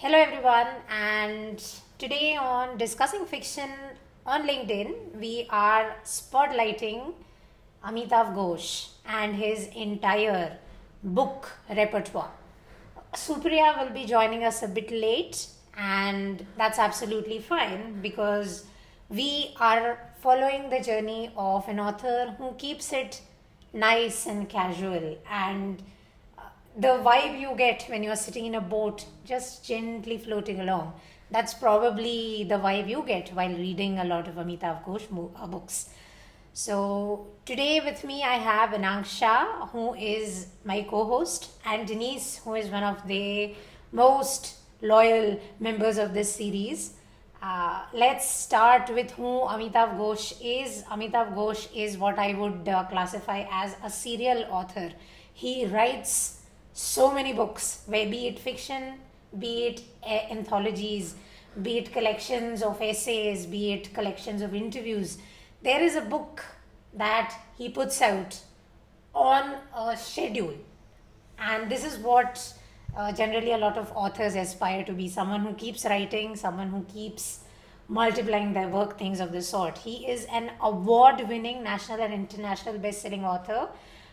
Hello, everyone, and today on Discussing Fiction on LinkedIn, we are spotlighting Amitav Ghosh and his entire book repertoire. Supriya will be joining us a bit late, and that's absolutely fine because we are following the journey of an author who keeps it nice and casual and the vibe you get when you're sitting in a boat just gently floating along, that's probably the vibe you get while reading a lot of Amitav Ghosh books. So today with me I have Ananksha, who is my co-host, and Denise, who is one of the most loyal members of this series. Let's start with who Amitav Ghosh is. Amitav Ghosh is what I would classify as a serial author. He writes so many books, where be it fiction, be it anthologies, be it collections of essays, be it collections of interviews. There is a book that he puts out on a schedule, and this is what generally a lot of authors aspire to be: someone who keeps writing, someone who keeps multiplying their work, things of this sort. He is an award winning national and international best selling author,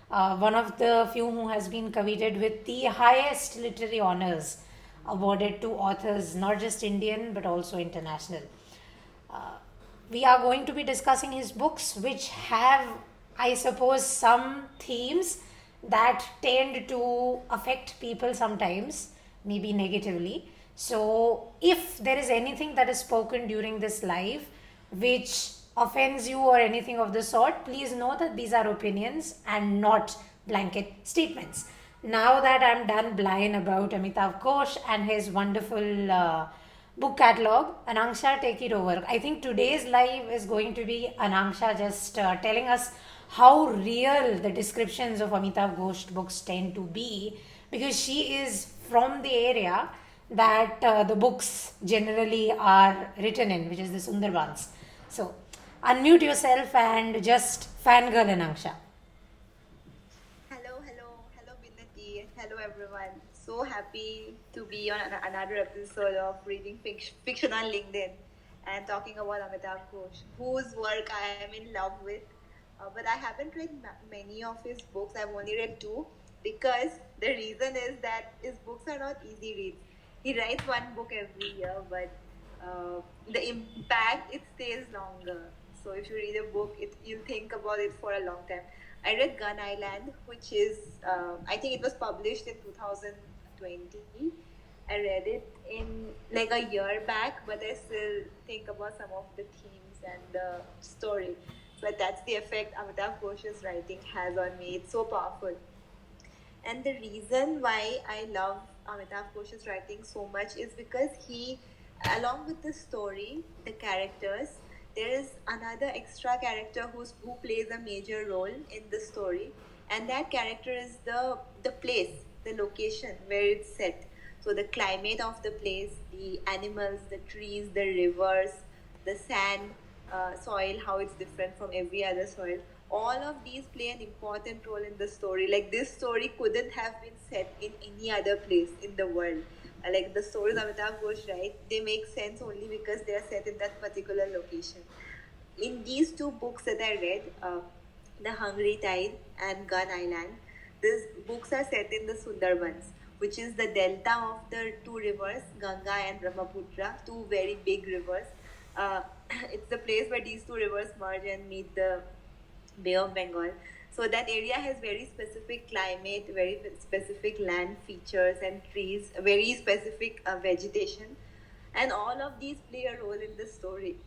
one of the few who has been coveted with the highest literary honors awarded to authors, not just Indian but also international. We are going to be discussing his books, which have, I suppose, some themes that tend to affect people sometimes, maybe negatively. So, if there is anything that is spoken during this live which offends you or anything of the sort, please know that these are opinions and not blanket statements. Now that I'm done blind about Amitav Ghosh and his wonderful book catalog, Ananksha, take it over. I think today's live is going to be Ananksha just telling us how real the descriptions of Amitav Ghosh books tend to be, because she is from the area that the books generally are written in, which is the Sundarbans. So, unmute yourself and just fangirl Ananksha. Hello, Vinati. Hello, everyone. So happy to be on another episode of Reading Fiction on LinkedIn and talking about Amitav Ghosh, whose work I am in love with. But I haven't read many of his books. I've only read two because the reason is that his books are not easy reads. He writes one book every year, but the impact, it stays longer. So if you read a book, you'll think about it for a long time. I read Gun Island, which is, I think it was published in 2020. I read it in like a year back, but I still think about some of the themes and the story. But that's the effect Amitav Ghosh's writing has on me. It's so powerful. And the reason why I love Amitav Ghosh's writing so much is because he, along with the story, the characters, there is another extra character who plays a major role in the story, and that character is the place, the location where it's set. So the climate of the place, the animals, the trees, the rivers, the sand, soil, how it's different from every other soil. All of these play an important role in the story. Like, this story couldn't have been set in any other place in the world. Like, the stories Amitav Ghosh writes, they make sense only because they are set in that particular location. In these two books that I read, The Hungry Tide and Gun Island, these books are set in the Sundarbans, which is the delta of the two rivers, Ganga and Brahmaputra, two very big rivers. Uh, it's the place where these two rivers merge and meet the Bay of Bengal. So that area has very specific climate, very specific land features and trees, very specific vegetation, and all of these play a role in the story,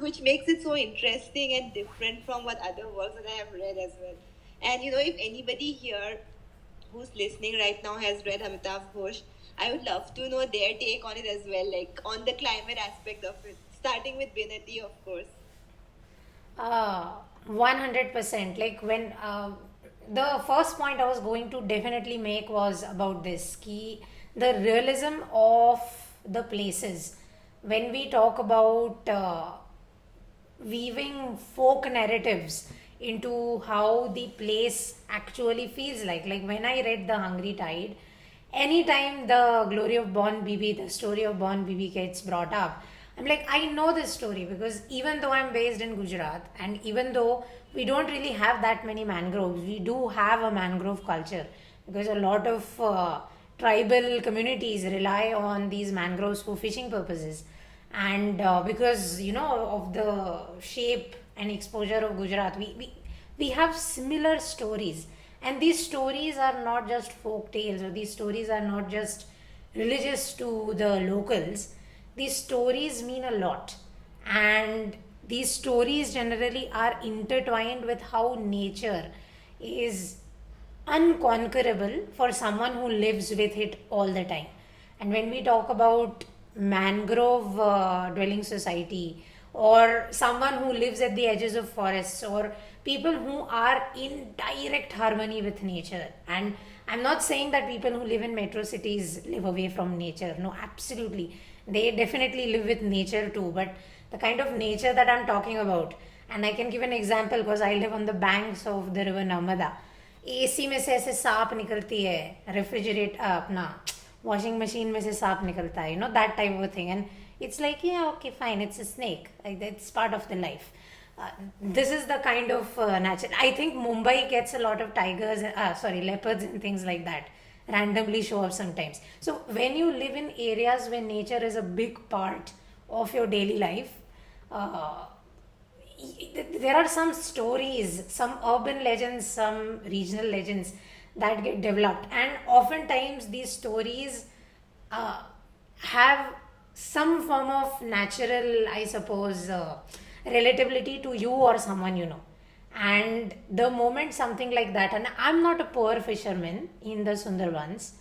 which makes it so interesting and different from what other works that I have read as well. And if anybody here who's listening right now has read Amitav Ghosh, I would love to know their take on it as well, like on the climate aspect of it, starting with Vinati, of course. 100%. Like, when the first point I was going to definitely make was about this key, the realism of the places. When we talk about weaving folk narratives into how the place actually feels like when I read The Hungry Tide, anytime the glory of Born BB, the story of Born BB gets brought up, I'm like, I know this story because even though I'm based in Gujarat and even though we don't really have that many mangroves, we do have a mangrove culture because a lot of tribal communities rely on these mangroves for fishing purposes. And because, of the shape and exposure of Gujarat, we have similar stories, and these stories are not just folk tales, or these stories are not just religious to the locals. These stories mean a lot, and these stories generally are intertwined with how nature is unconquerable for someone who lives with it all the time. And when we talk about mangrove dwelling society, or someone who lives at the edges of forests, or people who are in direct harmony with nature, and I'm not saying that people who live in metro cities live away from nature. No, absolutely. They definitely live with nature too. But the kind of nature that I'm talking about, and I can give an example because I live on the banks of the river Narmada. AC में से ऐसे सांप निकलती है, refrigerate अपना washing machine में से सांप निकलता है, that type of thing. And it's like, yeah, okay, fine, it's a snake. It's part of the life. This is the kind of nature. I think Mumbai gets a lot of tigers, leopards and things like that randomly show up sometimes. So when you live in areas where nature is a big part of your daily life, uh, there are some stories, some urban legends, some regional legends that get developed, and oftentimes these stories uh, have some form of natural, I suppose, relatability to you or someone you know. And the moment something like that, and I'm not a poor fisherman in the Sundarbans,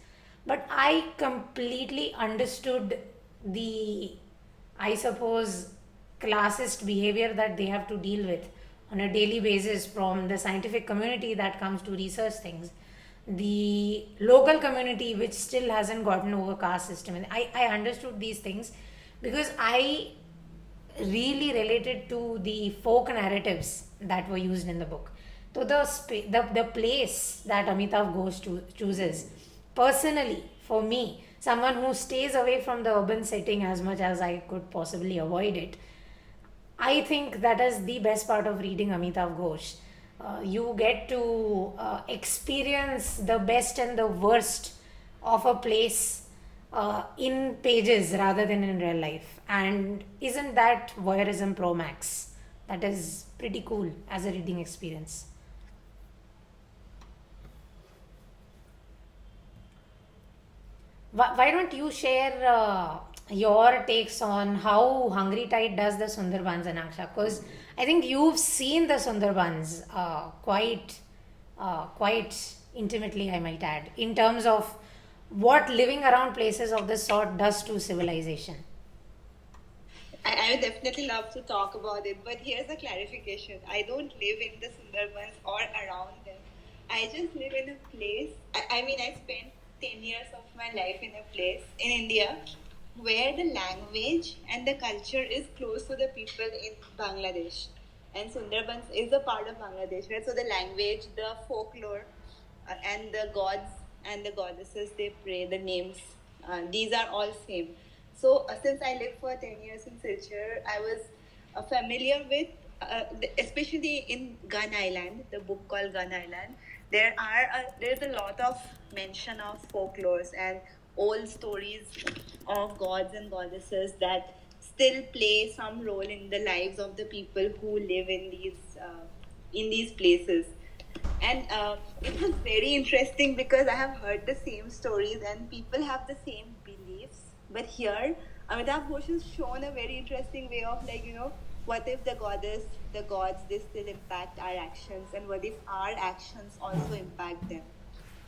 but I completely understood the, I suppose, classist behavior that they have to deal with on a daily basis from the scientific community that comes to research things, the local community which still hasn't gotten over caste system. And I understood these things because I really related to the folk narratives that were used in the book. So the place that Amitav Ghosh chooses, personally, for me, someone who stays away from the urban setting as much as I could possibly avoid it, I think that is the best part of reading Amitav Ghosh. You get to experience the best and the worst of a place in pages rather than in real life. And isn't that voyeurism pro max? That is pretty cool as a reading experience. Why don't you share your takes on how Hungry Tide does the Sundarbans, Anaksha? Because I think you've seen the Sundarbans quite intimately, I might add, in terms of what living around places of this sort does to civilization. I would definitely love to talk about it, but here's a clarification. I don't live in the Sundarbans or around them. I just live in a place. I mean, I spent 10 years of my life in a place in India where the language and the culture is close to the people in Bangladesh. And Sundarbans is a part of Bangladesh, right? So the language, the folklore, and the gods and the goddesses they pray, the names, these are all same. So since I lived for 10 years in Silchar, I was familiar with, especially in Gun Island, the book called Gun Island, there's a lot of mention of folklores and old stories of gods and goddesses that still play some role in the lives of the people who live in these places. And it was very interesting because I have heard the same stories and people have the same beliefs. But here, Amitav Ghosh has shown a very interesting way of, like, what if the goddess, the gods, they still impact our actions, and what if our actions also impact them?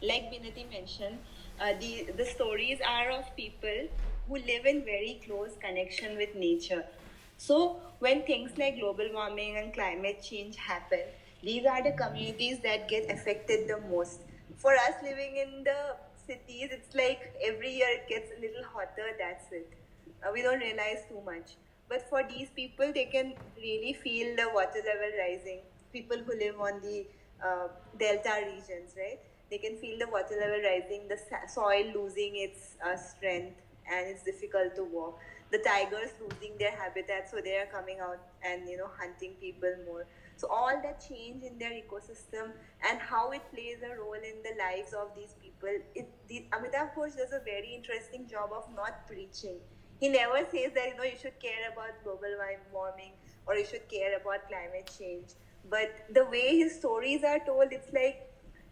Like Binati mentioned, the stories are of people who live in very close connection with nature. So when things like global warming and climate change happen, these are the communities that get affected the most. For us living in the cities, it's like every year it gets a little hotter, that's it. We don't realize too much. But for these people, they can really feel the water level rising. People who live on the delta regions, right? They can feel the water level rising, the soil losing its strength, and it's difficult to walk. The tigers losing their habitat, so they are coming out and hunting people more. So all that change in their ecosystem and how it plays a role in the lives of these people. Amitav Ghosh does a very interesting job of not preaching. He never says that you should care about global warming or you should care about climate change. But the way his stories are told, it's like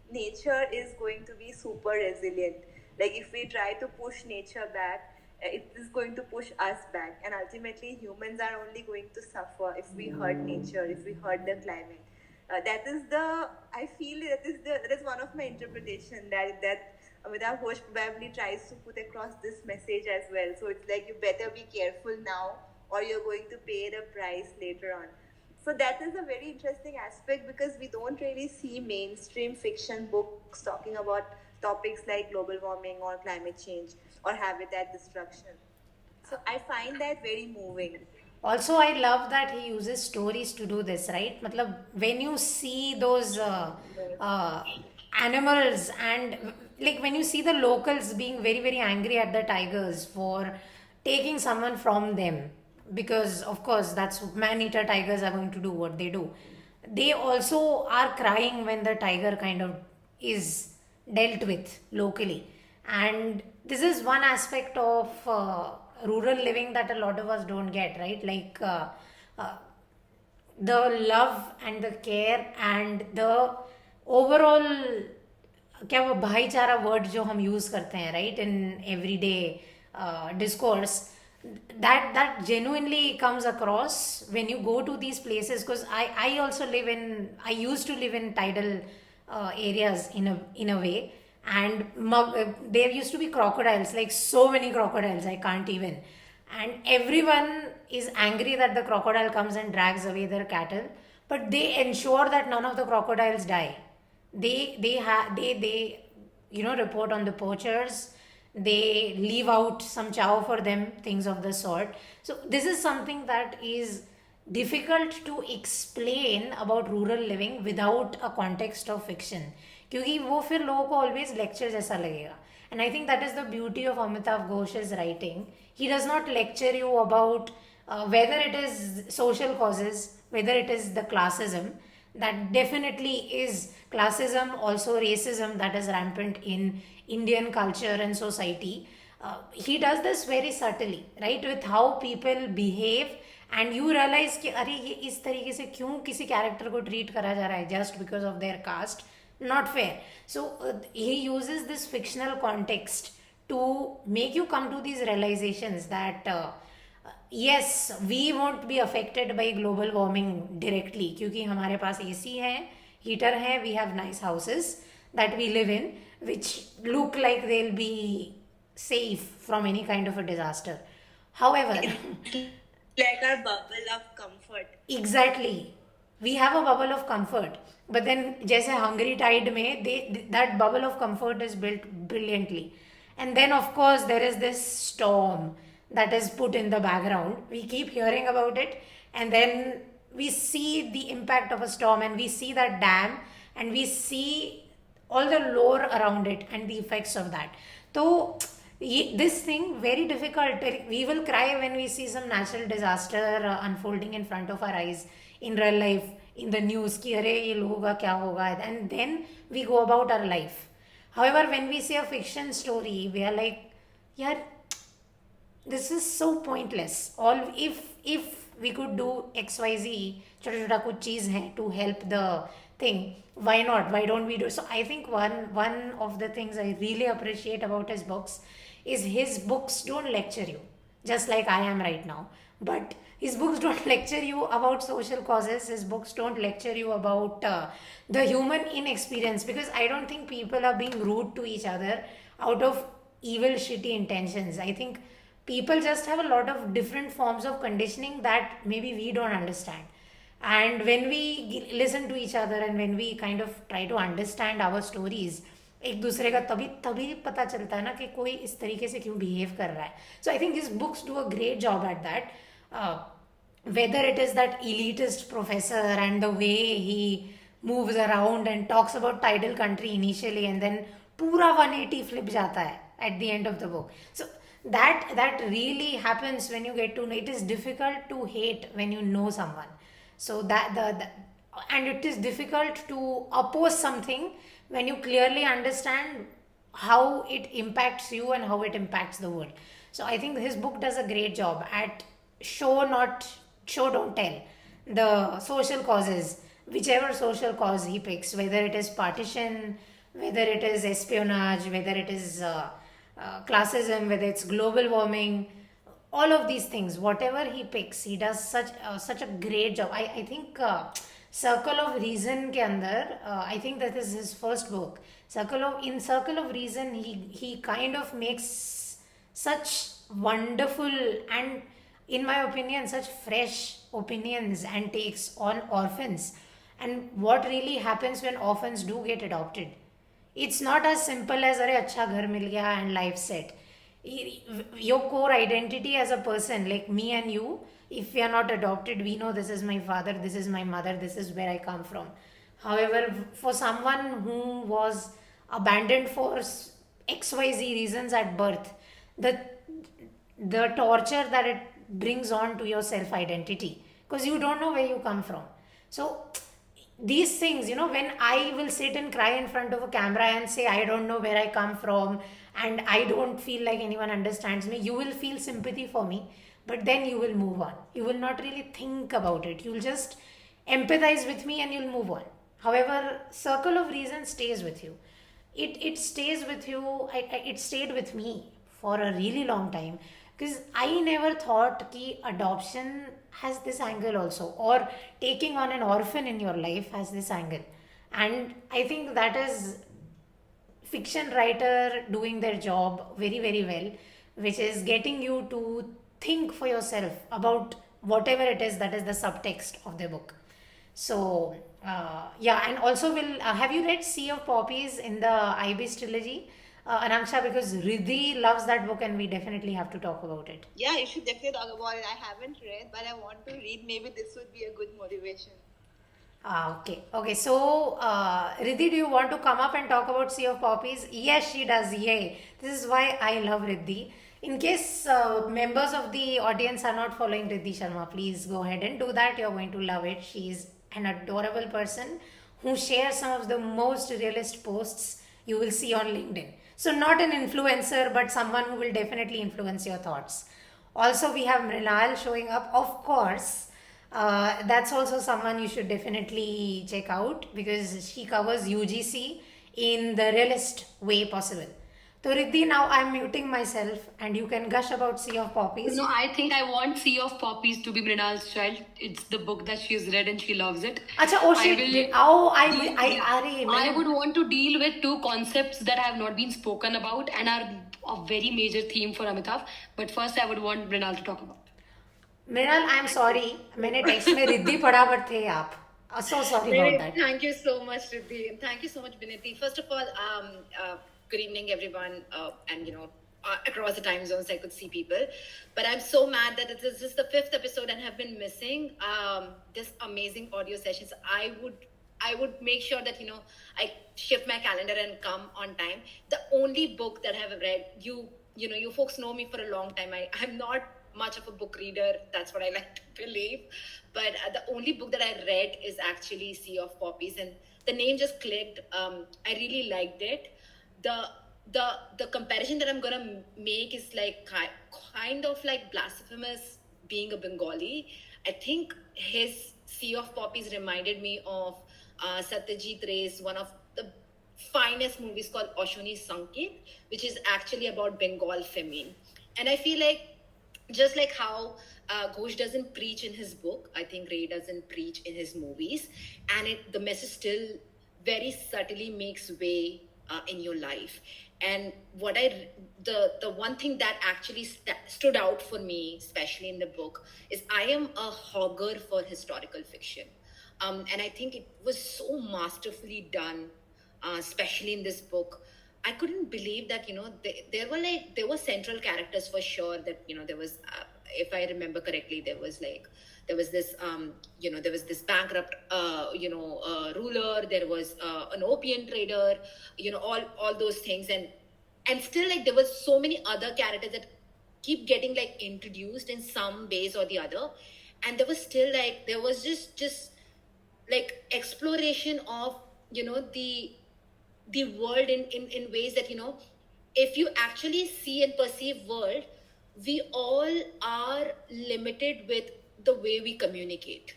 nature is going to be super resilient. Like if we try to push nature back, it is going to push us back, and ultimately humans are only going to suffer if we hurt nature, if we hurt the climate. I feel that is one of my interpretation that Amitav Ghosh probably tries to put across this message as well. So it's like you better be careful now or you're going to pay the price later on. So that is a very interesting aspect because we don't really see mainstream fiction books talking about topics like global warming or climate change or habitat destruction. So I find that very moving. Also, I love that he uses stories to do this, right? Matlab, when you see those uh, animals and like when you see the locals being very, very angry at the tigers for taking someone from them, because of course that's man-eater tigers are going to do what they do. They also are crying when the tiger kind of is dealt with locally. And this is one aspect of rural living that a lot of us don't get, right? Like uh, the love and the care and the overall क्या वो भाईचारा word जो हम use करते हैं right in everyday discourse that genuinely comes across when you go to these places, because I also live in, I used to live in tidal areas in a way, and there used to be crocodiles, like so many crocodiles I can't even, and everyone is angry that the crocodile comes and drags away their cattle, but they ensure that none of the crocodiles die. They report on the poachers. They leave out some chow for them, things of the sort. So this is something that is difficult to explain about rural living without a context of fiction, क्योंकि वो फिर लोगों को always lecture जैसा लगेगा. And I think that is the beauty of Amitav Ghosh's writing. He does not lecture you about whether it is social causes, whether it is the classism. That definitely is classism, also racism that is rampant in Indian culture and society. He does this very subtly, right, with how people behave, and you realize कि अरे ये इस तरीके से क्यों किसी character को treat करा जा रहा है just because of their caste. Not fair. So he uses this fictional context to make you come to these realizations that yes, we won't be affected by global warming directly क्योंकि हमारे पास AC है, heater है, we have nice houses that we live in which look like they'll be safe from any kind of a disaster. However, like our bubble of comfort. Exactly, we have a bubble of comfort, but then जैसे Hungry Tide में that bubble of comfort is built brilliantly, and then of course there is this storm that is put in the background. We keep hearing about it, and then we see the impact of a storm, and we see that dam, and we see all the lore around it and the effects of that. So this thing very difficult. We will cry when we see some natural disaster unfolding in front of our eyes in real life, in the news कि अरे ये होगा क्या होगा, and then we go about our life. However, when we see a fiction story, we are like, यार this is so pointless. All if we could do XYZ छोटा छोटा कुछ चीज़ है to help the thing, why not? Why don't we do? So I think one of the things I really appreciate about his books is his books don't lecture you, just like I am right now. But his books don't lecture you about social causes. His books don't lecture you about the human inexperience, because I don't think people are being rude to each other out of evil, shitty intentions. I think people just have a lot of different forms of conditioning that maybe we don't understand. And when we listen to each other and when we kind of try to understand our stories, एक दूसरे का तभी तभी पता चलता है ना कि कोई इस तरीके से क्यों बिहेव कर रहा है. So I think his books do a great job at that. Whether it is that elitist professor and the way he moves around and talks about tidal country initially, and then pura 180 flip jata hai at the end of the book. So that really happens when you get to know. It is difficult to hate when you know someone. So the and it is difficult to oppose something when you clearly understand how it impacts you and how it impacts the world. So I think his book does a great job at show don't tell, the social causes, whichever social cause he picks, whether it is partition, whether it is espionage, whether it is classism, whether it's global warming, all of these things, whatever he picks, he does such a great job. I think Circle of Reason ke andar, I think that is his first book. Circle of Reason, he kind of makes such wonderful and, in my opinion, such fresh opinions and takes on orphans and what really happens when orphans do get adopted. It's not as simple as अरे अच्छा घर मिल गया and life set. Your core identity as a person, like me and you, if we are not adopted, we know this is my father, this is my mother, this is where I come from. However, for someone who was abandoned for XYZ reasons at birth, the torture that it brings on to your self identity, because you don't know where you come from. So these things, when I will sit and cry in front of a camera and say I don't know where I come from and I don't feel like anyone understands me, you will feel sympathy for me, but then you will move on. You will not really think about it, you'll just empathize with me and you'll move on. However, Circle of Reason stays with you. It stays with you. It stayed with me for a really long time, because I never thought ki adoption has this angle also, or taking on an orphan in your life has this angle. And I think that is fiction writer doing their job very very well, which is getting you to think for yourself about whatever it is that is the subtext of the book. So yeah, and also will have you read Sea of Poppies in the Ibis trilogy, Anamsha? Because Riddhi loves that book and we definitely have to talk about it. Yeah, you should definitely talk about it. I haven't read, but I want to read. Maybe this would be a good motivation. Okay. Okay. So, Riddhi, do you want to come up and talk about Sea of Poppies? Yes, she does. Yay. This is why I love Riddhi. In case members of the audience are not following Riddhi Sharma, please go ahead and do that. You're going to love it. She's an adorable person who shares some of the most realist posts you will see on LinkedIn. So, not an influencer, but someone who will definitely influence your thoughts. Also, we have Mrinal showing up, of course. That's also someone you should definitely check out because she covers UGC in the realist way possible. So, Riddhi, now I'm muting myself and you can gush about Sea of Poppies. No, I think I want Sea of Poppies to be Mrinal's child. It's the book that she has read and she loves it. Acha, oh shit. I would want to deal with two concepts that have not been spoken about and are a very major theme for Amitav. But first, I would want Mrinal to talk about. Mrinal, I'm sorry. मैंने text में रिद्धि पढ़ा but थे आप. So sorry about that. Thank you so much, Riddhi. And thank you so much, Viniti. First of all, good evening, everyone. And, across the time zones, I could see people. But I'm so mad that it is just the 5th episode and have been missing this amazing audio sessions. I would make sure that, I shift my calendar and come on time. The only book that I have read, you folks know me for a long time. I'm not much of a book reader. That's what I like to believe. But the only book that I read is actually Sea of Poppies. And the name just clicked. I really liked it. The comparison that I'm going to make is like kind of like blasphemous being a Bengali. I think his Sea of Poppies reminded me of Satyajit Ray's one of the finest movies called Oshoni Sanket, which is actually about Bengal famine. And I feel like just like how Ghosh doesn't preach in his book, I think Ray doesn't preach in his movies. And the message still very subtly makes way in your life. And the one thing that actually stood out for me, especially in the book, is I am a hogger for historical fiction. And I think it was so masterfully done, especially in this book. I couldn't believe that, there were central characters for sure, that, there was if I remember correctly, there was this there was this bankrupt ruler, there was an opium trader, all those things, and still like there was so many other characters that keep getting like introduced in some ways or the other, and there was just like exploration of the world in ways that if you actually see and perceive world, we all are limited with the way we communicate,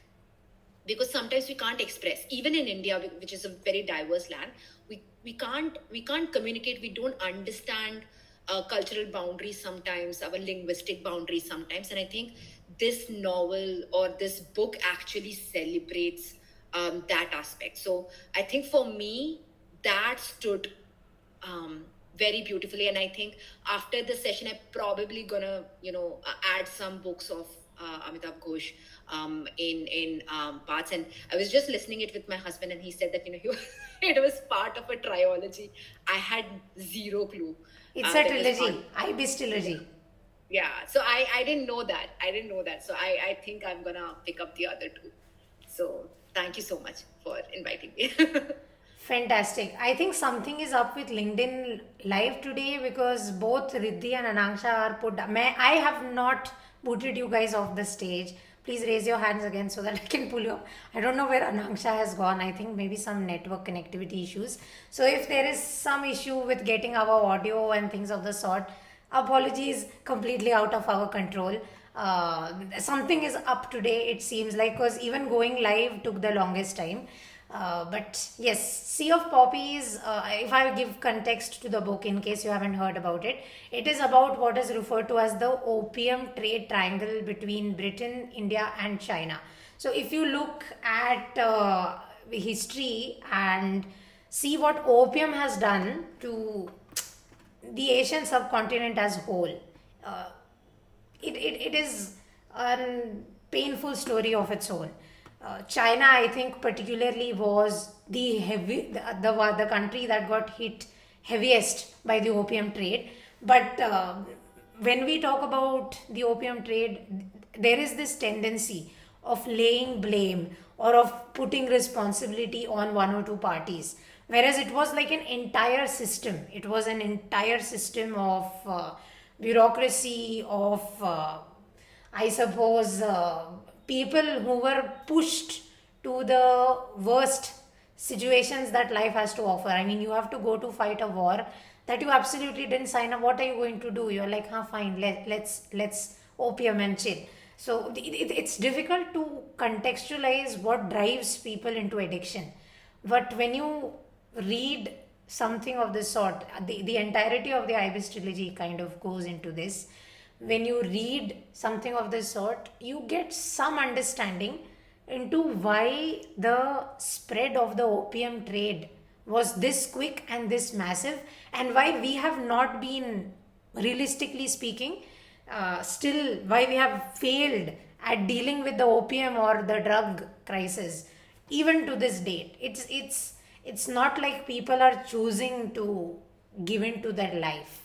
because sometimes we can't express, even in India, which is a very diverse land, we can't communicate, we don't understand cultural boundaries sometimes, our linguistic boundaries sometimes, and I think this novel or this book actually celebrates that aspect. So I think for me that stood very beautifully, and I think after the session I'm probably gonna add some books of Amitav Ghosh in parts. And I was just listening it with my husband, and he said that it was part of a trilogy. I had zero clue. It's a trilogy, Ibis trilogy. Yeah, so I didn't know that. So I think I'm gonna pick up the other two. So thank you so much for inviting me. Fantastic. I think something is up with LinkedIn Live today because both Riddhi and Anangsha are put. I have not booted you guys off the stage. Please raise your hands again so that I can pull you up. I don't know where Anangsha has gone. I think maybe some network connectivity issues. So if there is some issue with getting our audio and things of the sort, apologies, completely out of our control. Something is up today, it seems like, because even going live took the longest time. But yes, Sea of Poppies, if I give context to the book in case you haven't heard about it, it is about what is referred to as the opium trade triangle between Britain, India, and China. So if you look at history and see what opium has done to the Asian subcontinent as whole, it is a painful story of its own. China, I think, particularly was the country that got hit heaviest by the opium trade. But when we talk about the opium trade, there is this tendency of laying blame or of putting responsibility on one or two parties, whereas it was like an entire system. It was an entire system of bureaucracy, of I suppose people who were pushed to the worst situations that life has to offer. I mean, you have to go to fight a war that you absolutely didn't sign up. What are you going to do? You're like, fine, let's opium and chill. So it's difficult to contextualize what drives people into addiction. But when you read something of this sort, the entirety of the Ibis trilogy kind of goes into this. When you read something of this sort, you get some understanding into why the spread of the opium trade was this quick and this massive, and why we have not been, realistically speaking, still why we have failed at dealing with the opium or the drug crisis even to this date. It's not like people are choosing to give into that life.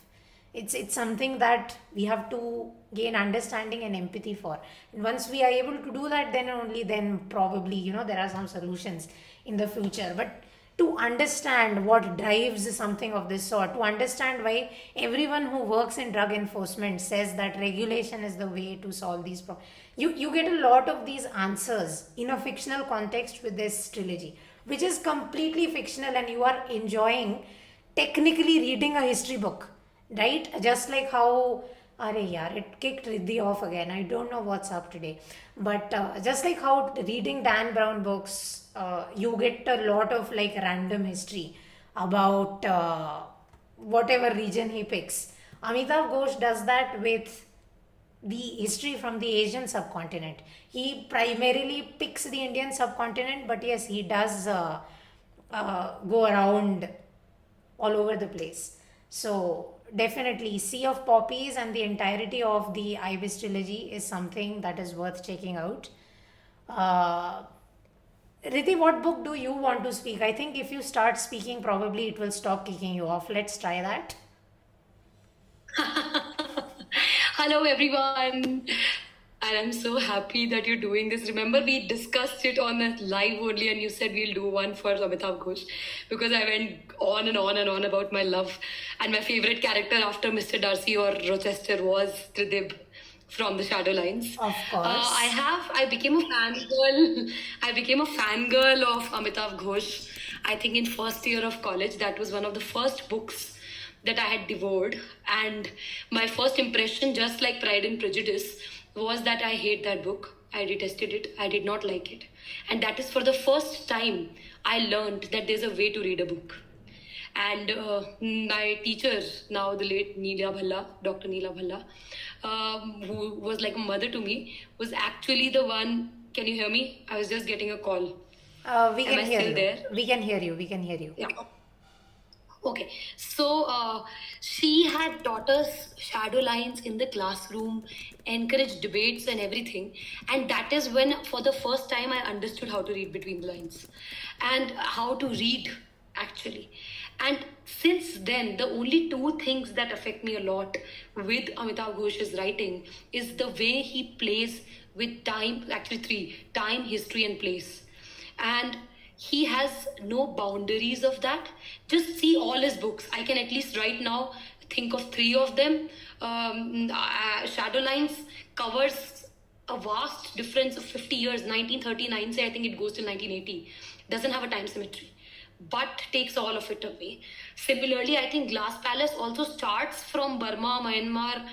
It's something that we have to gain understanding and empathy for. And once we are able to do that, then only then probably there are some solutions in the future. But to understand what drives something of this sort, to understand why everyone who works in drug enforcement says that regulation is the way to solve these problems, you get a lot of these answers in a fictional context with this trilogy, which is completely fictional, and you are enjoying technically reading a history book. Right? Just like how, it kicked Riddhi off again. I don't know what's up today. But just like how reading Dan Brown books, you get a lot of like random history about whatever region he picks. Amitav Ghosh does that with the history from the Asian subcontinent. He primarily picks the Indian subcontinent, but yes, he does go around all over the place. So definitely, Sea of Poppies and the entirety of the Ibis trilogy is something that is worth checking out. Riddhi, what book do you want to speak? I think if you start speaking, probably it will stop kicking you off. Let's try that. Hello, everyone. And I'm so happy that you're doing this. Remember, we discussed it on a live only, and you said we'll do one for Amitav Ghosh, because I went on and on and on about my love. And my favorite character after Mr. Darcy or Rochester was Tridib from the Shadow Lines. Of course. I became a fangirl. I became a fangirl of Amitav Ghosh. I think in first year of college, that was one of the first books that I had devoured. And my first impression, just like Pride and Prejudice, was that I hate that book. I detested it. I did not like it. And that is for the first time I learned that there's a way to read a book. And my teacher, now the late Neela Bhalla, Dr. Neela Bhalla, who was like a mother to me, was actually the one. Can you hear me? I was just getting a call. We Am can I hear still you. there? We can hear you. We can hear you. Yeah. Okay. So she had taught us shadow lines in the classroom, encouraged debates and everything. And that is when, for the first time, I understood how to read between the lines and how to read actually. And since then, the only two things that affect me a lot with Amitav Ghosh's writing is the way he plays with time, actually three: time, history, and place. And he has no boundaries of that. Just see all his books. I can at least right now think of three of them. Shadow Lines covers a vast difference of 50 years, 1939, say I think it goes till 1980. Doesn't have a time symmetry, but takes all of it away. Similarly, I think Glass Palace also starts from Burma, Myanmar,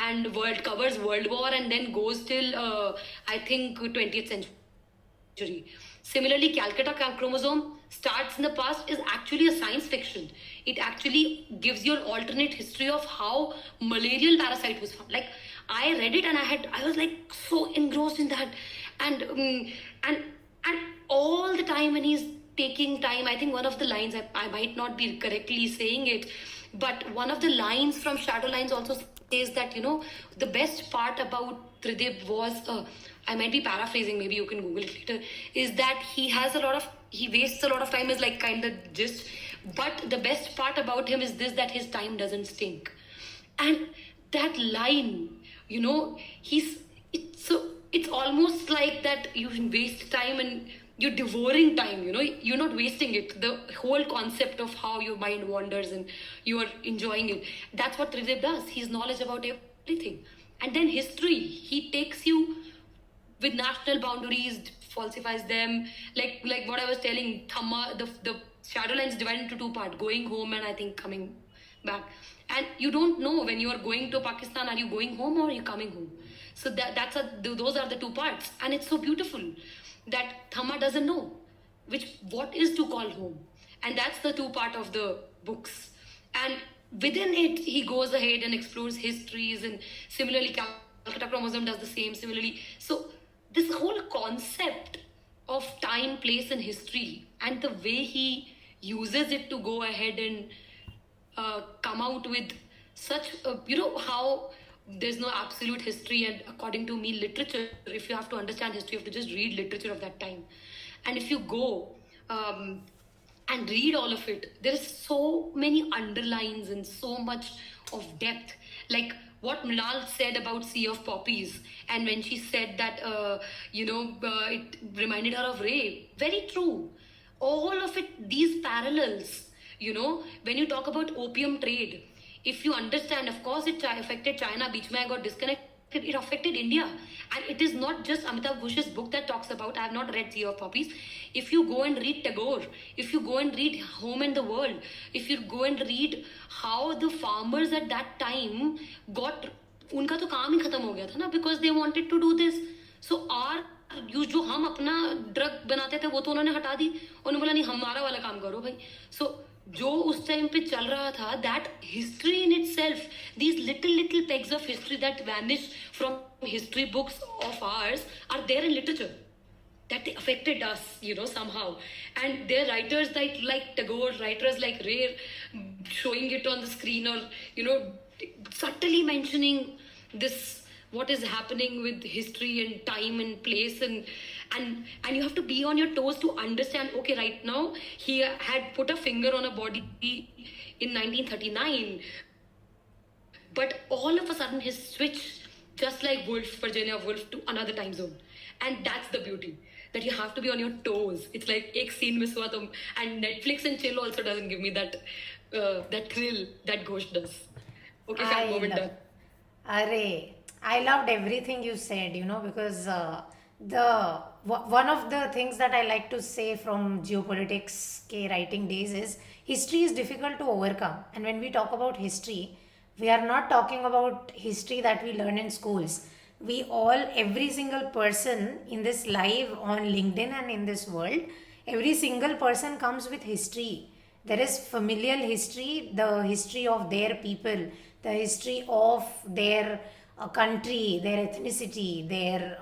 and covers World War, and then goes till I think 20th century. Similarly, Calcutta Chromosome starts in the past, is actually a science fiction. It actually gives you an alternate history of how malarial parasite was found. Like, I read it and I was like so engrossed in that, and all the time when he's taking time, I think one of the lines, I might not be correctly saying it, but one of the lines from Shadow Lines also says that, the best part about Tridib was, I might be paraphrasing, maybe you can Google it later, is that he wastes a lot of time, is like kind of gist, but the best part about him is this, that his time doesn't stink. And that line, it's almost like that you waste time and you're devouring time, you're not wasting it. The whole concept of how your mind wanders and you're enjoying it. That's what Tridib does. He's knowledge about everything. And then history, he takes you with national boundaries, falsifies them. Like what I was telling, Thamma, the Shadow Lines divided into two parts, going home and I think coming back. And you don't know when you are going to Pakistan, are you going home or are you coming home? So those are the two parts. And it's so beautiful that Thamma doesn't know what is to call home. And that's the two part of the books. And within it, he goes ahead and explores histories, and similarly, Calcutta Chromosome does the same similarly. So this whole concept of time, place, and history, and the way he uses it to go ahead and come out with such, how there's no absolute history, and according to me, literature, if you have to understand history, you have to just read literature of that time. And if you go and read all of it, there is so many underlines and so much of depth. Like what Mrinal said about Sea of Poppies, and when she said that, it reminded her of Ray. Very true. All of it, these parallels, when you talk about opium trade, if you understand, of course, it affected China, beech mein got disconnected, it affected India. And it is not just Amitav Ghosh's book that talks about, I have not read Sea of Poppies. If you go and read Tagore, if you go and read Home and the World, if you go and read how the farmers at that time उनका तो काम ही खत्म हो गया था ना, because they wanted to do this. So जो हम अपना ड्रग बनाते थे वो तो उन्होंने हटा दी, उन्होंने बोला नहीं हमारा वाला काम करो भाई. So जो उस टाइम पे चल रहा था, that history in itself, these little pegs of history that vanish from history books of ours are there in literature, that they affected us, somehow. And they're writers like Tagore, writers like Ray, showing it on the screen, or subtly mentioning this, what is happening with history and time and place, and you have to be on your toes to understand, okay, right now he had put a finger on a body in 1939, but all of a sudden his switch just like Virginia Woolf, to another time zone. And that's the beauty, that you have to be on your toes. It's like ek scene miss hua to, and Netflix and chill also doesn't give me that thrill that Ghosh does. Okay, fine, moment done. I loved everything you said, because one of the things that I like to say from geopolitics ke writing days is history is difficult to overcome. And when we talk about history, we are not talking about history that we learn in schools. Every single person in this live on LinkedIn and in this world, every single person comes with history. There is familial history, the history of their people, the history of their country, their ethnicity, their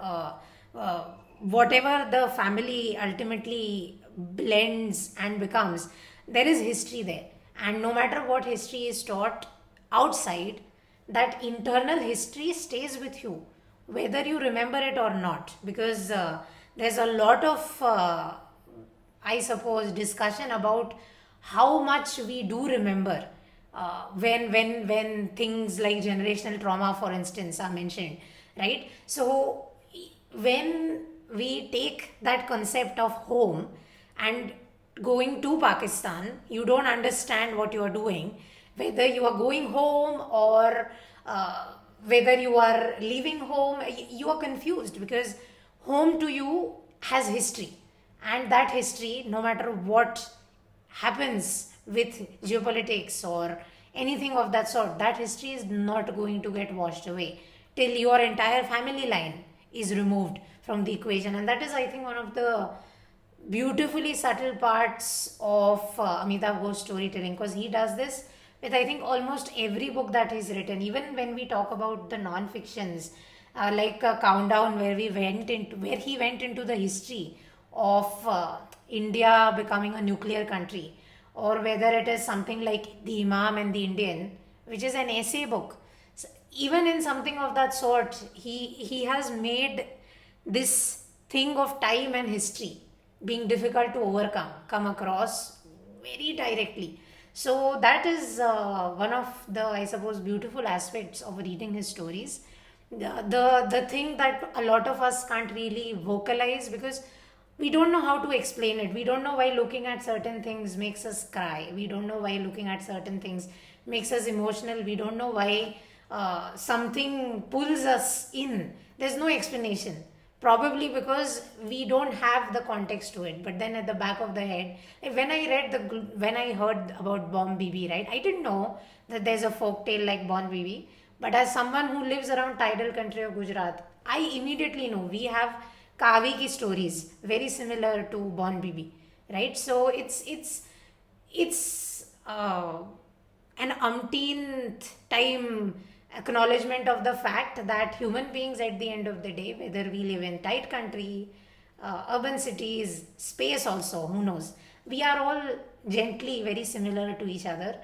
whatever the family ultimately blends and becomes. There is history there. And no matter what history is taught outside, that internal history stays with you, whether you remember it or not. Because there's a lot of, I suppose, discussion about how much we do remember when things like generational trauma, for instance, are mentioned, right? So when we take that concept of home and going to Pakistan, you don't understand what you are doing, whether you are going home or whether you are leaving home. You are confused because home to you has history, and that history, no matter what happens with geopolitics or anything of that sort, that history is not going to get washed away till your entire family line is removed from the equation. And that is, I think, one of the beautifully subtle parts of Amitav Ghosh storytelling, because he does this with, I think, almost every book that he's written. Even when we talk about the non-fictions, like Countdown, where he went into the history of India becoming a nuclear country, or whether it is something like The Imam and the Indian, which is an essay book. So even in something of that sort, he has made this thing of time and history being difficult to overcome come across very directly. So that is one of the, I suppose, beautiful aspects of reading his stories. The thing that a lot of us can't really vocalize, because we don't know how to explain it. We don't know why looking at certain things makes us cry. We don't know why looking at certain things makes us emotional. We don't know why something pulls us in. There's no explanation. Probably because we don't have the context to it. But then at the back of the head, when I heard about Bon Bibi, right, I didn't know that there's a folk tale like Bon Bibi. But as someone who lives around tidal country of Gujarat, I immediately know we have Kavi ki stories very similar to Bon Bibi, right? So it's an umpteenth time acknowledgement of the fact that human beings, at the end of the day, whether we live in tight country, urban cities, space also, who knows, we are all gently very similar to each other.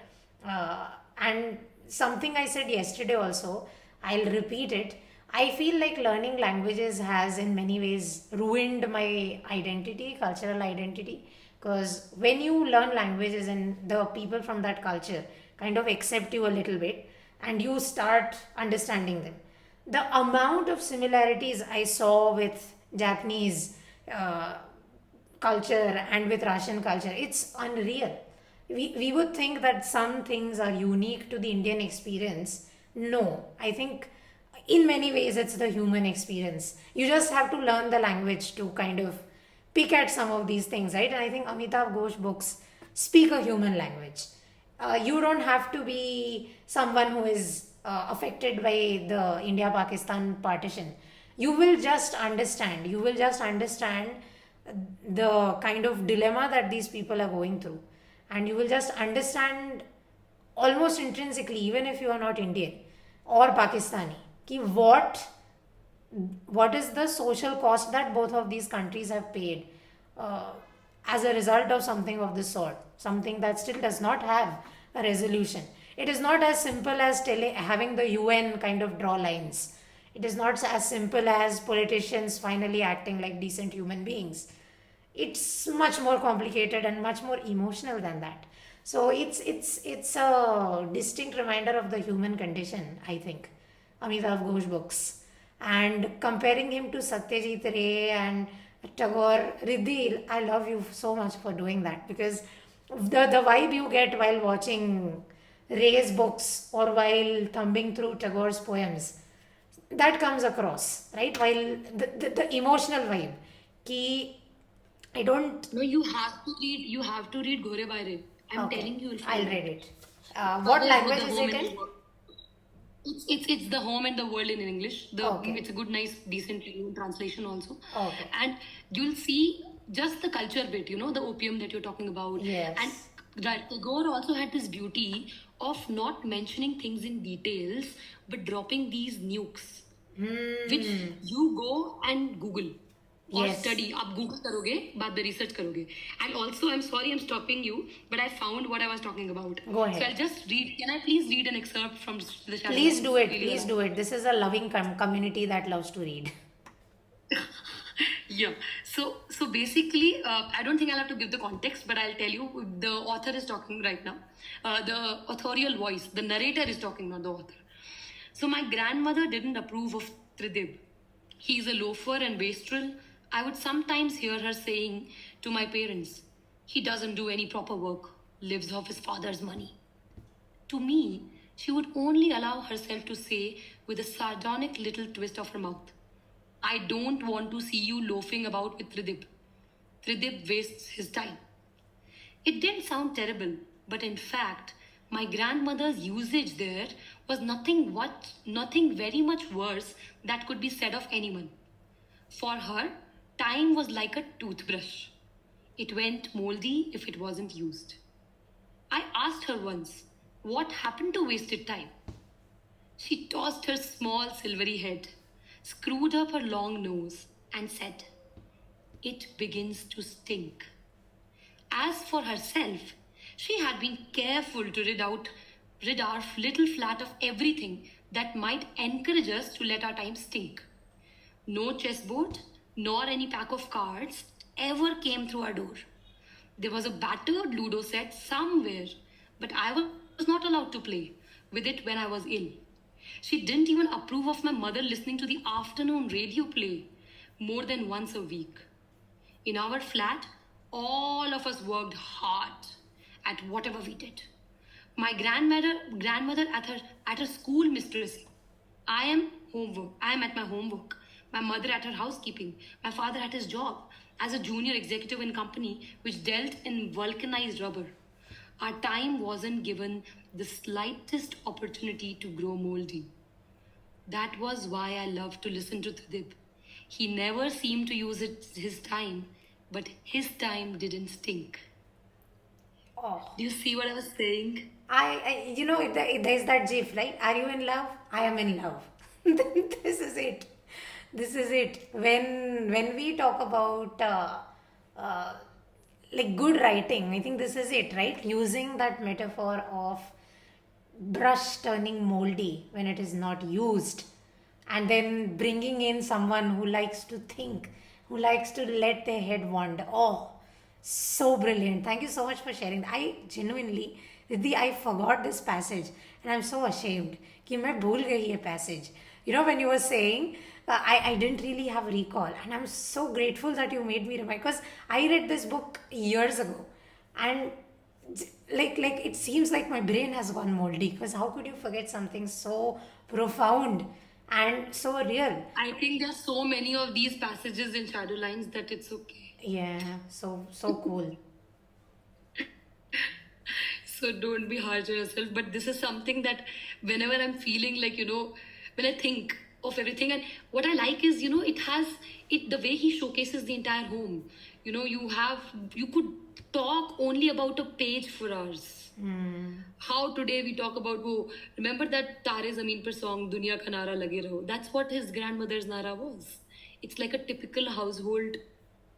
And something I said yesterday also, I'll repeat it. I feel like learning languages has in many ways ruined my identity, cultural identity, because when you learn languages and the people from that culture kind of accept you a little bit, and you start understanding them. The amount of similarities I saw with Japanese culture and with Russian culture, it's unreal. We would think that some things are unique to the Indian experience. No, I think in many ways it's the human experience. You just have to learn the language to kind of pick at some of these things, right? And I think Amitav Ghosh books speak a human language. You don't have to be someone who is affected by the India-Pakistan partition. You will just understand. You will just understand the kind of dilemma that these people are going through. And you will just understand almost intrinsically, even if you are not Indian or Pakistani, ki what is the social cost that both of these countries have paid as a result of something of this sort, something that still does not have a resolution. It is not as simple as having the UN kind of draw lines. It is not as simple as politicians finally acting like decent human beings. It's much more complicated and much more emotional than that. So it's a distinct reminder of the human condition, I think, Amitav Ghosh books. and comparing him to Satyajit Ray and Tagore. Riddhi, I love you so much for doing that, because the vibe you get while watching Ray's books or while thumbing through Tagore's poems, that comes across, right? While the emotional vibe, ki I don't. No, you have to read. You have to read Ghore by Ray. I'm Okay, telling you, you'll I'll find read it. it. What language The is home it and in? the world. It's the home and the world in English. Okay. It's a good, nice, decent translation also. Okay. And you'll see just the culture bit. The opium that you're talking about. Yes. And Tagore also had this beauty of not mentioning things in details, but dropping these nukes, which you go and Google or Yes. study. आप Google करोगे, बाद में research करोगे. And also, I'm sorry I'm stopping you, but I found what I was talking about. Go ahead. So I'll just read. Can I please read an excerpt from the Shadow? Please do it. Really Please well. do it. This is a loving community that loves to read. Yeah. So basically, I don't think I'll have to give the context, but I'll tell you. The author is talking right now. The authorial voice, the narrator is talking, not the author. So my grandmother didn't approve of Tridib. He's a loafer and wastrel. I would sometimes hear her saying to my parents, he doesn't do any proper work, lives off his father's money. To me, she would only allow herself to say with a sardonic little twist of her mouth, I don't want to see you loafing about with Tridib. Tridib wastes his time. It didn't sound terrible, but in fact, my grandmother's usage there was nothing very much worse that could be said of anyone. For her, time was like a toothbrush. It went moldy if it wasn't used. I asked her once, what happened to wasted time? She tossed her small silvery head, screwed up her long nose, and said, it begins to stink. As for herself, she had been careful to rid our little flat of everything that might encourage us to let our time stink. No chessboard, nor any pack of cards ever came through our door. There was a battered Ludo set somewhere, but I was not allowed to play with it when I was ill. She didn't even approve of my mother listening to the afternoon radio play more than once a week. In our flat, all of us worked hard at whatever we did. My grandmother at her school mistress. I am at my homework. My mother at her housekeeping. My father at his job as a junior executive in company which dealt in vulcanized rubber. Our time wasn't given the slightest opportunity to grow moldy. That was why I loved to listen to Tridib. He never seemed to use his time, but his time didn't stink. Oh. Do you see what I was saying? There's that gif, right? Are you in love? I am in love. This is it. This is it. When we talk about like good writing, I think this is it, right? Using that metaphor of brush turning moldy when it is not used, and then bringing in someone who likes to think, who likes to let their head wander. Oh, so brilliant. Thank you so much for sharing. I genuinely, Riddhi, I forgot this passage and I'm so ashamed कि मैं भूल गई ये passage. When you were saying, I didn't really have recall, and I'm so grateful that you made me remind, because I read this book years ago, and like it seems like my brain has gone moldy, because how could you forget something so profound and so real? I think there are so many of these passages in Shadowlines that it's okay. Yeah, so cool. So don't be hard on yourself. But this is something that whenever I'm feeling like, when I think of everything, and what I like is, the way he showcases the entire home. You could talk only about a page for hours. How today we talk about, remember that Tare Zameen Par song, Duniya Ka Nara Lage Raho? That's what his grandmother's Nara was. It's like a typical household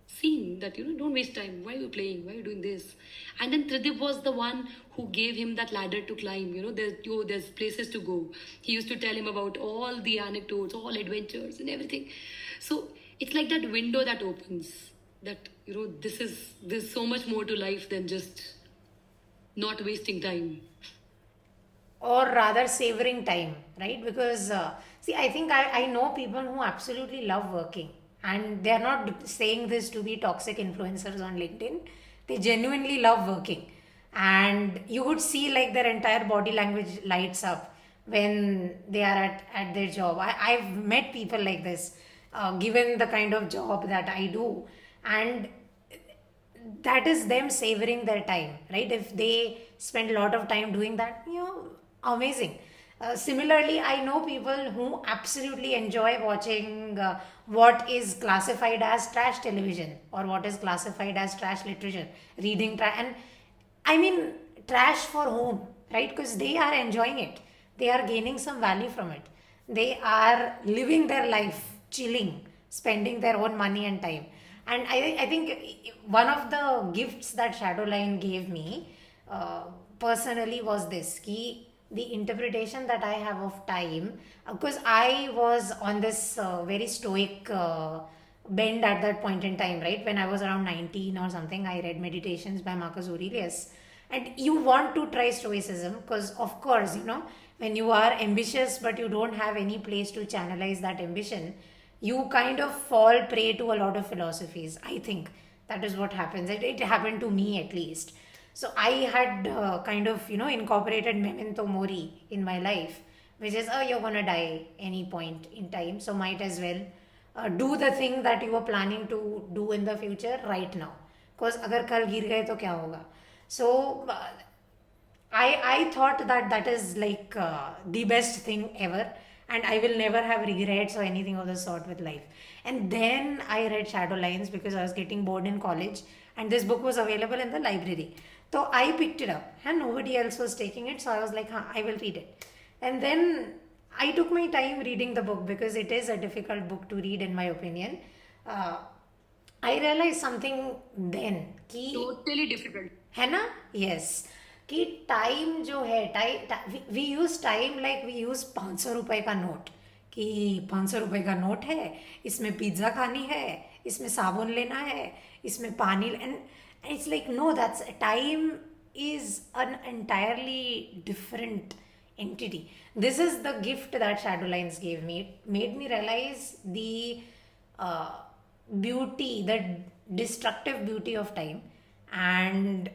scene that, don't waste time. Why are you playing? Why are you doing this? And then Tridib was the one who gave him that ladder to climb. There's places to go. He used to tell him about all the anecdotes, all adventures and everything. So it's like that window that opens, that, there's so much more to life than just not wasting time. or rather savoring time, right? Because see, I think I know people who absolutely love working, and they're not saying this to be toxic influencers on LinkedIn. They genuinely love working, and you would see like their entire body language lights up when they are at their job. I've met people like this, given the kind of job that I do, and that is them savoring their time, right? If they spend a lot of time doing that, amazing. Similarly, I know people who absolutely enjoy watching what is classified as trash television or what is classified as trash literature, reading trash, and I mean trash for whom, right? Because they are enjoying it, they are gaining some value from it, they are living their life, chilling, spending their own money and time. And I think one of the gifts that Shadowline gave me personally was this key, the interpretation that I have of time. Because I was on this very stoic bend at that point in time, right? When I was around 19 or something, I read Meditations by Marcus Aurelius. And you want to try stoicism because, of course, when you are ambitious but you don't have any place to channelize that ambition, you kind of fall prey to a lot of philosophies. I think that is what happens. It happened to me at least. So I had kind of incorporated memento mori in my life, which is, oh, you're gonna die any point in time, so might as well do the thing that you were planning to do in the future right now, because अगर कल गिर गए तो क्या होगा. So I thought that that is like the best thing ever, and I will never have regrets or anything of the sort with life. And then I read Shadowlines because I was getting bored in college, and this book was available in the library. So I picked it up, and nobody else was taking it, so I was like, huh, I will read it. And then I took my time reading the book because it is a difficult book to read, in my opinion. Uh, I realized something then कि Totally difficult. है ना, yes, कि time जो है, time we use time like we use 500 रुपए का note, कि 500 रुपए का नोट है, इसमें पिज्ज़ा खानी है, इसमें साबुन लेना है, इसमें पानी, and it's like no, that's time is an entirely different entity. This is the gift that Shadowlines gave me. It made me realize the beauty, the destructive beauty of time, and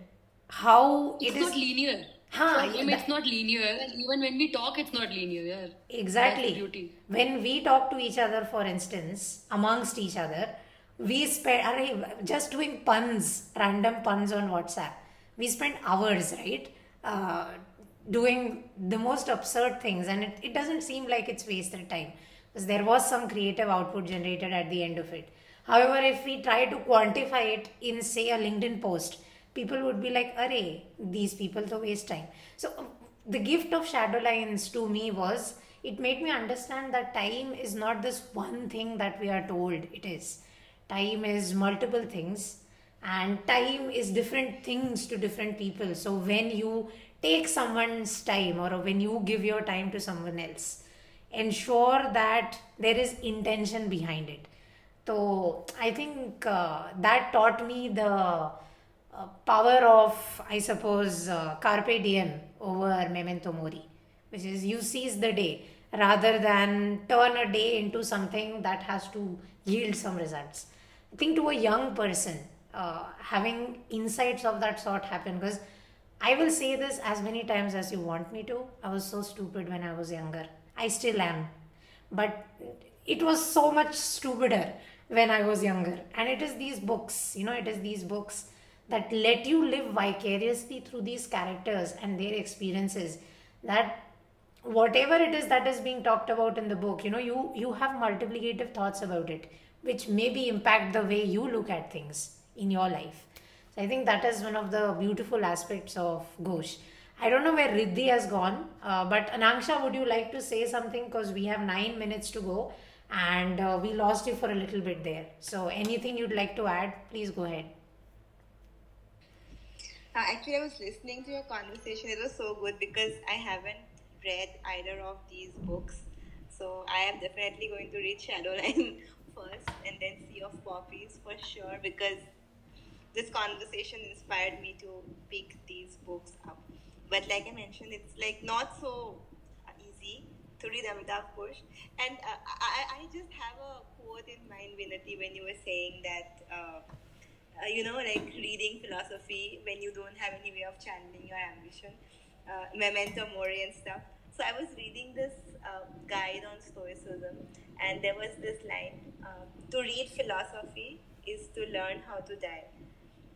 how It's it is not linear. हाँ, For him, it's not linear. And even when we talk, it's not linear. Yeah. exactly. That's the beauty. When we talk to each other, for instance, amongst each other, we spend just doing puns, random puns on WhatsApp. We spend hours, right, doing the most absurd things, and it doesn't seem like it's wasted time because there was some creative output generated at the end of it. However, if we try to quantify it in, say, a LinkedIn post, people would be like, "Arey, these people to waste time." So, the gift of Shadowlines to me was, it made me understand that time is not this one thing that we are told it is. Time is multiple things, and time is different things to different people. So when you take someone's time, or when you give your time to someone else, ensure that there is intention behind it. So I think that taught me the power of, I suppose, carpe diem over memento mori, which is you seize the day rather than turn a day into something that has to yield some results. I think to a young person, having insights of that sort happen, because I will say this as many times as you want me to. I was so stupid when I was younger. I still am. But it was so much stupider when I was younger. And it is these books, it is these books that let you live vicariously through these characters and their experiences, that whatever it is that is being talked about in the book, you have multiplicative thoughts about it, which maybe impact the way you look at things in your life. So I think that is one of the beautiful aspects of Ghosh. I don't know where Riddhi has gone, but Anangsha, would you like to say something? Because we have 9 minutes to go, and we lost you for a little bit there. So anything you'd like to add, please go ahead. Actually, I was listening to your conversation. It was so good because I haven't read either of these books. So I am definitely going to read Shadowline first and then Sea of Poppies for sure, because this conversation inspired me to pick these books up. But like I mentioned, it's like not so easy to read Amitav Ghosh. And I just have a quote in mind, Vinati, when you were saying that, like reading philosophy when you don't have any way of channeling your ambition, memento mori and stuff. So I was reading this guide on Stoicism, and there was this line: "To read philosophy is to learn how to die."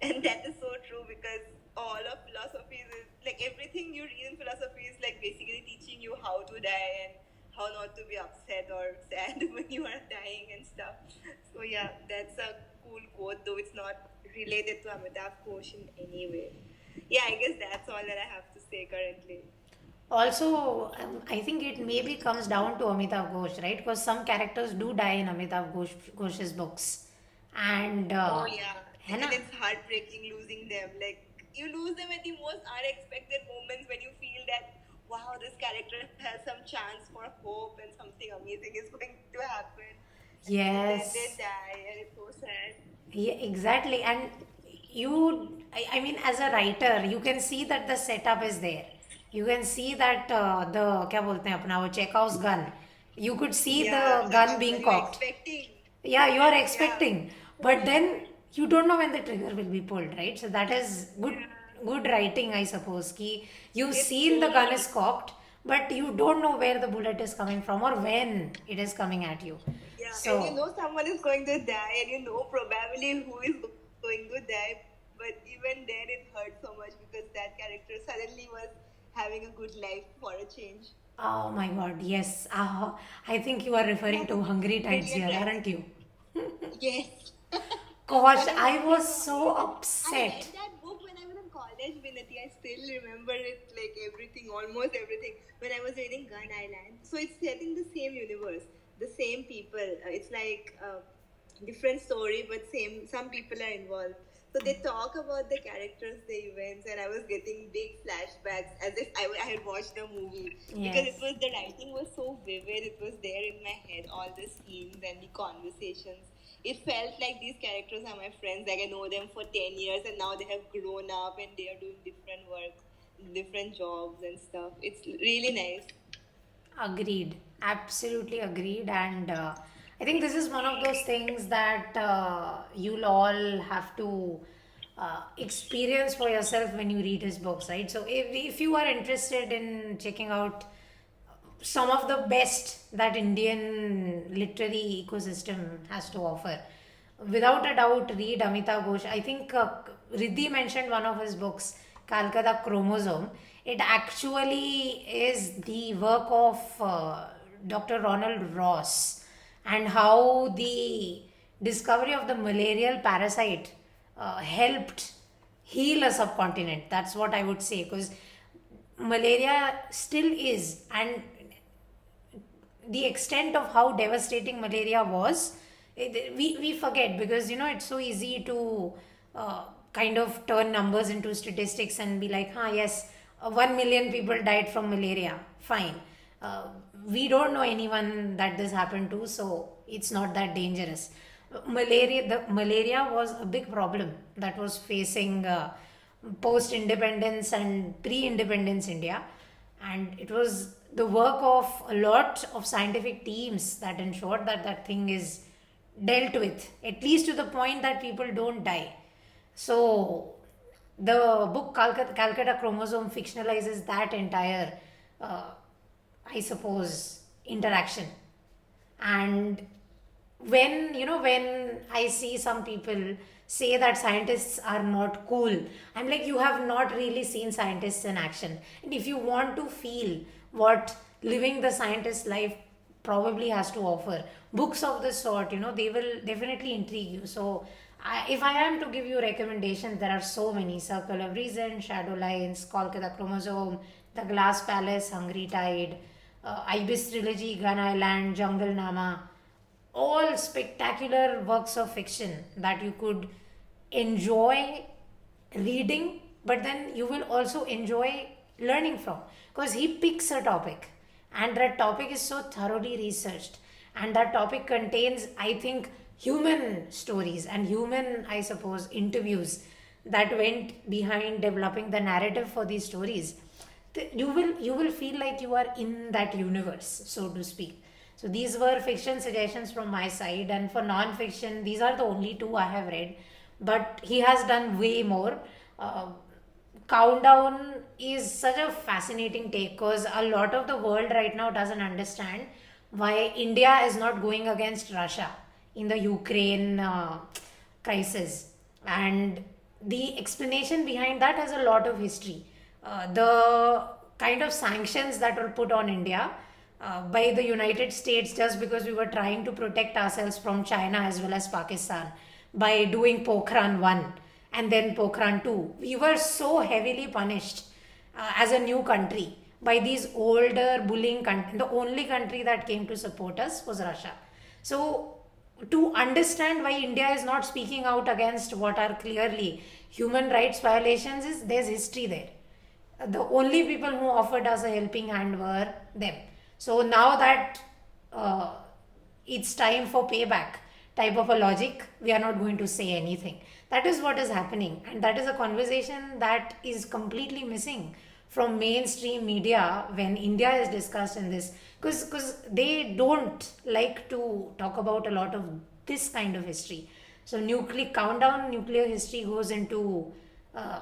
And that is so true, because all of philosophy is like, everything you read in philosophy is like basically teaching you how to die and how not to be upset or sad when you are dying and stuff. So yeah, that's a cool quote, though it's not related to Amitav Ghosh in any way. Yeah, I guess that's all that I have to say currently. Also, I think it maybe comes down to Amitav Ghosh, right? Because some characters do die in Ghosh's books. And, Oh yeah, है and ना? it's heartbreaking losing them. Like, you lose them at the most unexpected moments when you feel that, wow, this character has some chance for hope and something amazing is going to happen, and then they Yes. die, and it's so sad. Yeah, exactly. And I mean, as a writer, you can see that the setup is there. You can see that the क्या बोलते हैं अपना वो Chekhov's gun. You could see Yeah, the gun Chekhov's being gun. You're cocked. expecting. Yeah, you are Yeah. expecting, but then you don't know when the trigger will be pulled, right? So that is Yeah. good writing, I suppose. Ki you've It's seen the so gun is cocked, but you don't know where the bullet is coming from or when it is coming at you. Yeah, and you So know someone is going to die, and you know probably who is going to die, but even then it hurt so much because that character suddenly was having a good life for a change. oh my God, yes. I think you are referring to Hungry Times Brilliant here, writing. aren't you? Yes. Gosh, But I I love was it so so much. And I read upset. that book when I was in college, Vinati. I still remember it, like everything, almost everything, when I was reading Gun Island. So it's set in the same universe, the same people. It's like different story, but same. Some people are involved. So they talk about the characters, the events, and I was getting big flashbacks as if I had watched the movie, because it Yes. was, the writing was so vivid. It was there in my head, all the scenes and the conversations. It felt like these characters are my friends. Like I know them for 10 years, and now they have grown up and they are doing different work, different jobs and stuff. It's really nice. Agreed. Absolutely agreed. And I think this is one of those things that you'll all have to experience for yourself when you read his books, right? So if you are interested in checking out some of the best that Indian literary ecosystem has to offer, without a doubt, read Amitav Ghosh. I think Riddhi mentioned one of his books, Calcutta Chromosome. It actually is the work of Dr. Ronald Ross, and how the discovery of the malarial parasite helped heal a subcontinent. That's what I would say, because malaria still is, and the extent of how devastating malaria was, we forget, because it's so easy to kind of turn numbers into statistics and be like, yes, 1 million people died from malaria, fine. uh, we don't know anyone that this happened to, so it's not that dangerous. Malaria was a big problem that was facing post independence and pre independence India, and it was the work of a lot of scientific teams that ensured that that thing is dealt with, at least to the point that people don't die. So the book Calcutta Chromosome fictionalizes that entire, uh, I suppose, interaction. And when I see some people say that scientists are not cool, I'm like, you have not really seen scientists in action. And if you want to feel what living the scientist life probably has to offer, books of this sort, they will definitely intrigue you. So if I am to give you recommendations, there are so many: Circle of Reason, Shadow Lines, Kolkata Chromosome, The Glass Palace, Hungry Tide, Ibis Trilogy, Gun Island, Jungle Nama. All spectacular works of fiction that you could enjoy reading, but then you will also enjoy learning from, because he picks a topic, and that topic is so thoroughly researched, and that topic contains, I think, human stories and human, I suppose, interviews that went behind developing the narrative for these stories. you will feel like you are in that universe, so to speak. So these were fiction suggestions from my side, and for non-fiction, these are the only two I have read. But he has done way more. Uh, Countdown is such a fascinating take because a lot of the world right now doesn't understand why India is not going against Russia in the Ukraine crisis. And the explanation behind that has a lot of history. The kind of sanctions that were put on India by the United States just because we were trying to protect ourselves from China as well as Pakistan by doing Pokhran 1 and then Pokhran 2. We were so heavily punished as a new country by these older bullying countries. The only country that came to support us was Russia. So, to understand why India is not speaking out against what are clearly human rights violations, is there's history there. The only people who offered us a helping hand were them. So now that uh, it's time for payback type of a logic, we are not going to say anything. That is what is happening, and that is a conversation that is completely missing from mainstream media when India is discussed in this, because they don't like to talk about a lot of this kind of history. So nuclear countdown, nuclear history goes into uh,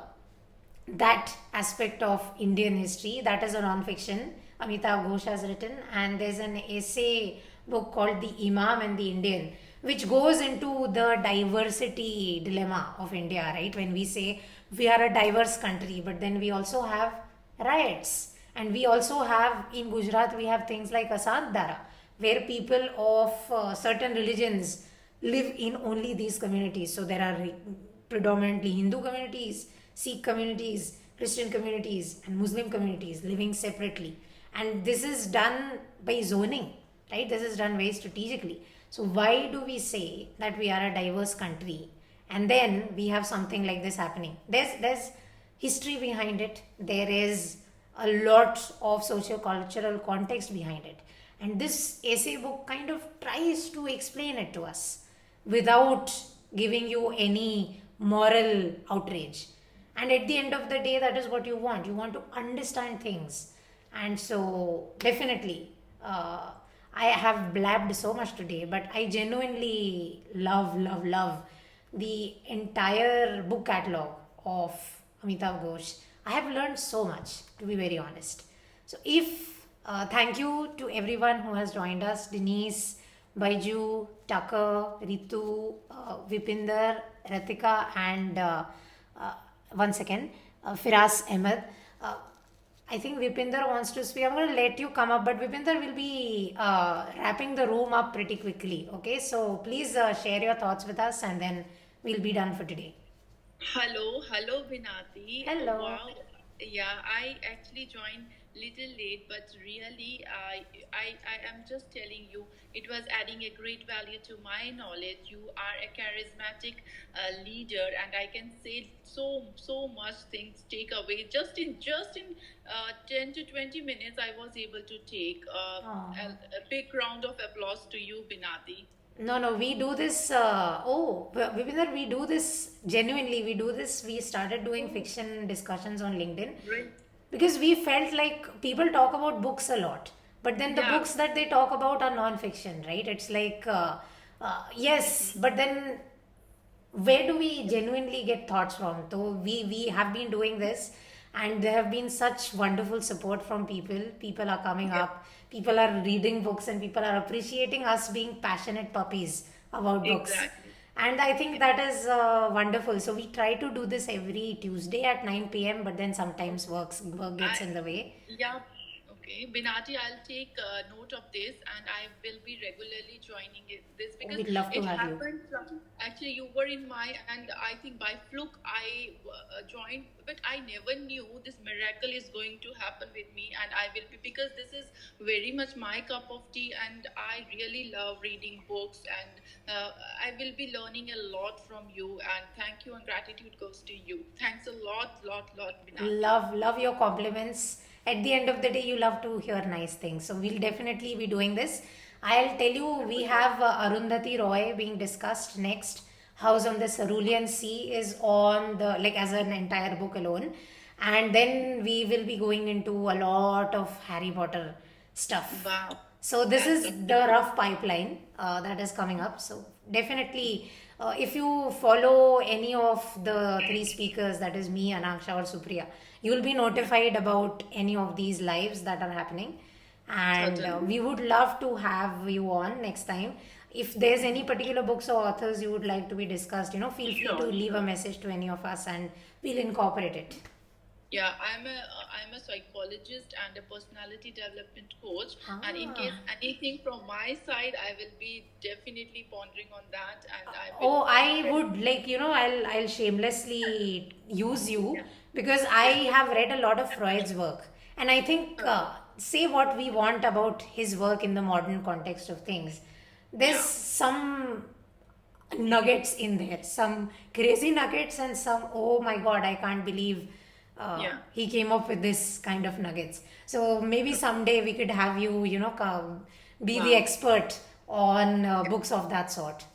that aspect of Indian history. That is a non-fiction Amitav Ghosh has written, and there's an essay book called The Imam and the Indian, which goes into the diversity dilemma of India, right? When we say we are a diverse country, but then we also have riots, and we also have in Gujarat we have things like Asad Dara, where people of certain religions live in only these communities. So there are predominantly Hindu communities, Sikh communities, Christian communities, and Muslim communities living separately. And this is done by zoning, right? This is done very strategically. So, why do we say that we are a diverse country and then we have something like this happening? There's history behind it, there is a lot of socio-cultural context behind it. And this essay book kind of tries to explain it to us without giving you any moral outrage. And at the end of the day, that is what you want. You want to understand things. And so, definitely, I have blabbed so much today, but I genuinely love the entire book catalog of Amitav Ghosh. I have learned so much, to be very honest. So, if thank you to everyone who has joined us: Denise, Baiju, Tucker, Ritu, Vipinder, Ratika, and one second, Firas Ahmed. Uh, I think Vipinder wants to speak. I'm going to let you come up, but Vipinder will be wrapping the room up pretty quickly. Okay, so please share your thoughts with us, and then we'll be done for today. Hello, Vinati. Hello. Wow. Yeah, I actually joined little late, but really, I am just telling you, it was adding a great value to my knowledge. You are a charismatic leader, and I can say so much things take away. Just in 10 to 20 minutes, I was able to take a big round of applause to you, Vinati. No, we do this. Vipinder, we do this genuinely. We do this. We started doing fiction discussions on LinkedIn Great. because we felt like people talk about books a lot, but then the Yeah. books that they talk about are non-fiction, right? It's like, yes, but then where do we genuinely get thoughts from? So we have been doing this, and there have been such wonderful support from people. People are coming up, people are reading books, and people are appreciating us being passionate puppies about books. Exactly. And I think that is wonderful. So we try to do this every Tuesday at 9 p.m., but then sometimes work gets in the way. Yeah, okay. Binati, I'll take note of this and I will be regularly joining this because We'd love to it have you. happened. Actually, you were in my, and I think by fluke I joined, but I never knew this miracle is going to happen with me, and I will be, because this is very much my cup of tea, and I really love reading books, and I will be learning a lot from you, and thank you, and gratitude goes to you. Thanks a lot, Binati. Love your compliments. At the end of the day, you love to hear nice things. So we'll definitely be doing this. I'll tell you, we have Arundhati Roy being discussed next. House on the Cerulean Sea is on the, like, as an entire book alone. and then we will be going into a lot of Harry Potter stuff. Wow. So this That's is the amazing. rough pipeline that is coming up. So definitely, if you follow any of the three speakers, that is me, Anaksha, or Supriya, you will be notified about any of these lives that are happening. And Certainly. we would love to have you on next time. If there's any particular books or authors you would like to be discussed, feel free to Sure, leave a sure. message to any of us, and we'll incorporate it. Yeah, I'm a psychologist and a personality development coach. And in case Ah. anything from my side, I will be definitely pondering on that, and I will Oh, I be would like, I'll shamelessly use you yeah, because I yeah. have read a lot of Freud's work. And I think, Okay. say what we want about his work in the modern context of things. There's Yeah, some nuggets in there, some crazy nuggets, and some, oh my God, I can't believe yeah. he came up with this kind of nuggets. So maybe someday we could have you, come, be the Wow. expert on books of that sort.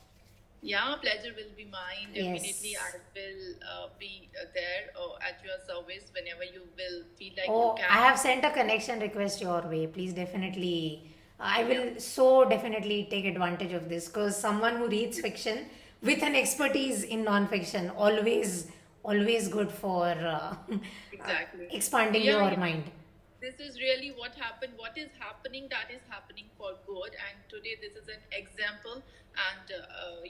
Yeah, pleasure will be mine. Definitely, I Yes. will be there at your service whenever you will feel like you Oh, I can. have sent a connection request your way. Please definitely, I Yeah. will so definitely take advantage of this because someone who reads fiction with an expertise in non-fiction always good for Exactly. expanding Yeah, your yeah. mind. This is really what happened. What is happening, that is happening for good. And today, this is an example. And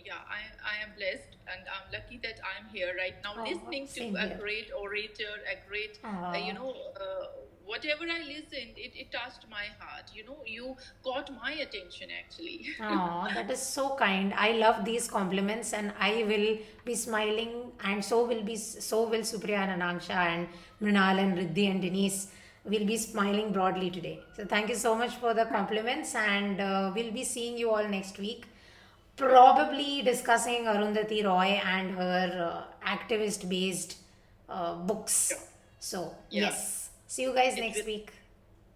yeah, I am blessed and I'm lucky that I'm here right now Oh, listening to same a here. great orator, a great, Oh, whatever I listened, it touched my heart. You caught my attention actually. oh, that is so kind. I love these compliments, and I will be smiling, and so will Supriya and Anangsha and Mrinal and Riddhi and Denise will be smiling broadly today. So thank you so much for the compliments, and we'll be seeing you all next week. Sure. Probably discussing Arundhati Roy and her activist-based Sure. books. So Yeah, yes, see you guys it next will week.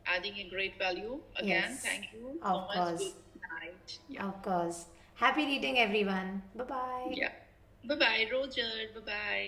adding a great value. Again, Yes, thank you so of much. course. Good night. Yeah. Of course. Happy reading, everyone. Bye bye. Yeah. Bye bye, Roger. Bye bye.